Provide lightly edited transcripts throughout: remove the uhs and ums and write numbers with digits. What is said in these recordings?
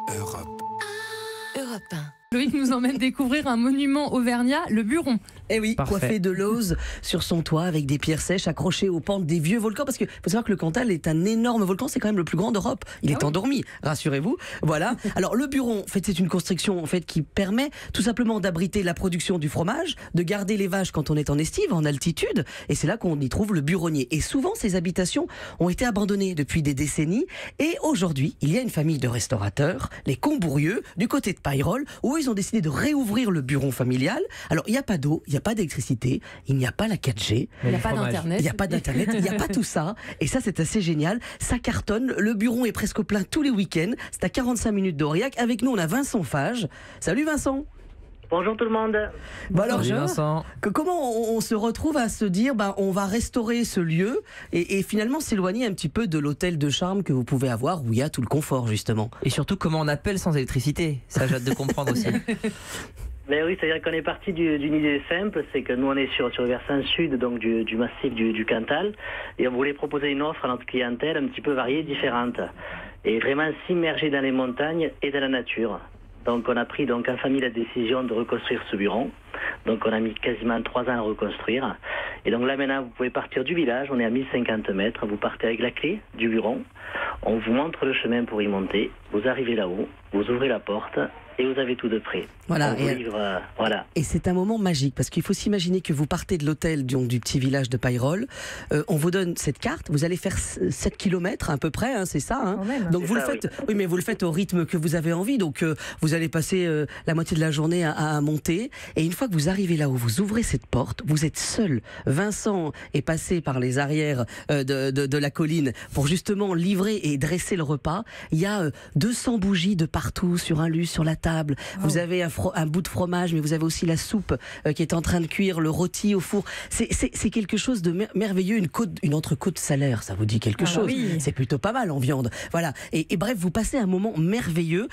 Europe. Europe 1. Loïc nous emmène découvrir un monument auvergnat, le Buron. Eh oui, Parfait. coiffé de lauze sur son toit avec des pierres sèches accrochées aux pentes des vieux volcans. Parce qu'il faut savoir que le Cantal est un énorme volcan, c'est quand même le plus grand d'Europe. Il est endormi, rassurez-vous. Voilà. Alors le Buron, en fait, c'est une construction en fait qui permet tout simplement d'abriter la production du fromage, de garder les vaches quand on est en estive, en altitude. Et c'est là qu'on y trouve le buronnier. Et souvent, ces habitations ont été abandonnées depuis des décennies. Et aujourd'hui, il y a une famille de restaurateurs, les Combourieux, du côté de Payrolles, où ils ont décidé de réouvrir le Buron familial. Alors, il n'y a pas d'eau, il n'y a pas d'électricité, il n'y a pas la 4G. Il n'y a pas d'internet. Il n'y a pas d'internet, il n'y a pas tout ça. Et ça, c'est assez génial. Ça cartonne. Le Buron est presque plein tous les week-ends. C'est à 45 minutes d'Aurillac. Avec nous, on a Vincent Fage. Salut Vincent. Bonjour tout le monde. Bon alors, Salut Vincent. comment on se retrouve à se dire, on va restaurer ce lieu et finalement s'éloigner un petit peu de l'hôtel de charme que vous pouvez avoir où il y a tout le confort justement. Et surtout, comment on appelle sans électricité? Ça, j'ai hâte de comprendre aussi. Ben oui, c'est-à-dire qu'on est parti d'une idée simple, c'est que nous on est sur le versant sud donc du massif du Cantal et on voulait proposer une offre à notre clientèle un petit peu variée, différente et vraiment s'immerger dans les montagnes et dans la nature. Donc on a pris en famille la décision de reconstruire ce Buron. Donc on a mis quasiment 3 ans à le reconstruire. Et donc là maintenant vous pouvez partir du village, on est à 1050 mètres, vous partez avec la clé du Buron, on vous montre le chemin pour y monter, vous arrivez là-haut, vous ouvrez la porte et vous avez tout de prêt. Voilà. On vous livre, voilà. Et c'est un moment magique parce qu'il faut s'imaginer que vous partez de l'hôtel du petit village de Payrolles. On vous donne cette carte. Vous allez faire 7 km à peu près, hein, c'est ça. Hein. Donc C'est vous ça, le faites. Oui, mais vous le faites au rythme que vous avez envie. Donc vous allez passer la moitié de la journée à monter. Et une fois que vous arrivez là-haut, vous ouvrez cette porte. Vous êtes seul. Vincent est passé par les arrières de la colline pour justement livrer et dresser le repas. Il y a 200 bougies de partout sur un luce, sur la table. Vous avez un bout de fromage, mais vous avez aussi la soupe qui est en train de cuire, le rôti au four. C'est quelque chose de merveilleux, une entrecôte salaire, ça vous dit quelque chose. Oui. C'est plutôt pas mal en viande. Voilà. Et bref, vous passez un moment merveilleux.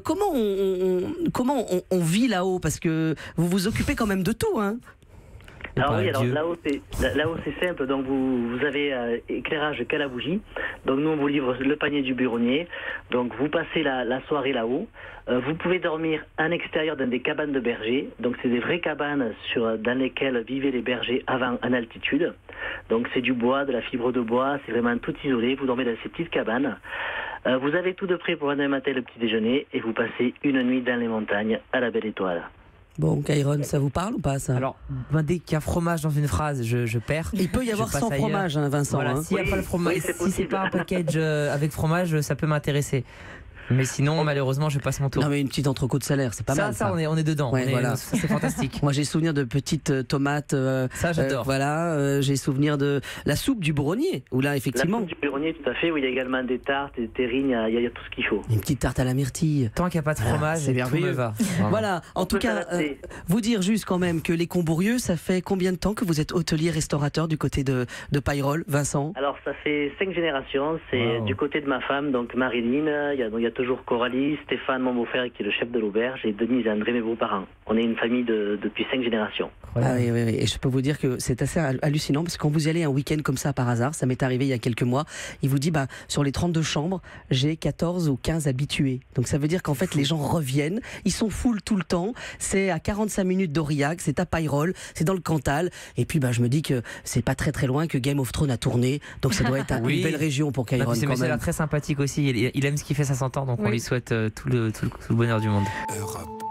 Comment on vit là-haut? Parce que vous vous occupez quand même de tout, hein. Alors oui, alors là-haut c'est simple, donc vous avez éclairage qu'à la bougie, donc nous on vous livre le panier du buronnier, donc vous passez la soirée là-haut, vous pouvez dormir en extérieur dans des cabanes de bergers, donc c'est des vraies cabanes dans lesquelles vivaient les bergers avant en altitude, donc c'est du bois, de la fibre de bois, c'est vraiment tout isolé, vous dormez dans ces petites cabanes, vous avez tout de prêt pour un matin le petit déjeuner et vous passez une nuit dans les montagnes à la belle étoile. Bon, Kairon, ça vous parle ou pas ça? Alors, dès qu'il y a fromage dans une phrase, je perds. Il peut y avoir Je passe sans ailleurs. fromage, hein, Vincent. Voilà, hein. s'il n'y a pas le fromage, oui, c'est si c'est possible. pas un package avec fromage, ça peut m'intéresser. Mais sinon, malheureusement, je passe mon tour. Non, mais une petite entrecôte salaire, c'est pas mal. Ça, on est dedans. Ouais, voilà. Ça, c'est fantastique. Moi, j'ai souvenir de petites tomates. Ça, j'adore. J'ai souvenir de la soupe du buronnier, où là, effectivement, La soupe du buronnier, tout à fait, où il y a également des tartes, des terrines, il y a tout ce qu'il faut. une petite tarte à la myrtille. Tant qu'il n'y a pas de fromage, c'est tout merveilleux. me va. Vraiment. Voilà, en tout peut cas, s'adapter. vous dire juste quand même que les Combourieux, ça fait combien de temps que vous êtes hôtelier-restaurateur du côté de Payrolles, Vincent? Alors ça fait 5 générations, c'est Wow. du côté de ma femme, donc Marilyn, il y a toujours Coralie, Stéphane, mon beau-frère qui est le chef de l'auberge, et Denise et André, mes beaux-parents. On est une famille depuis 5 générations. Ah oui, oui, oui. Et je peux vous dire que c'est assez hallucinant parce que quand vous y allez un week-end comme ça par hasard, ça m'est arrivé il y a quelques mois, il vous dit sur les 32 chambres, j'ai 14 ou 15 habitués. Donc ça veut dire qu'en fait les gens reviennent, ils sont full tout le temps, c'est à 45 minutes d'Aurillac, c'est à Payrolles, c'est dans le Cantal, et puis je me dis que c'est pas très très loin que Game of Thrones a tourné, donc ça doit être Oui. une belle région pour Bah, Kairon puis quand c'est même. très sympathique aussi. Il aime ce qu'il fait, ça s'entend. Donc on Oui. lui souhaite tout le bonheur du monde. Europe.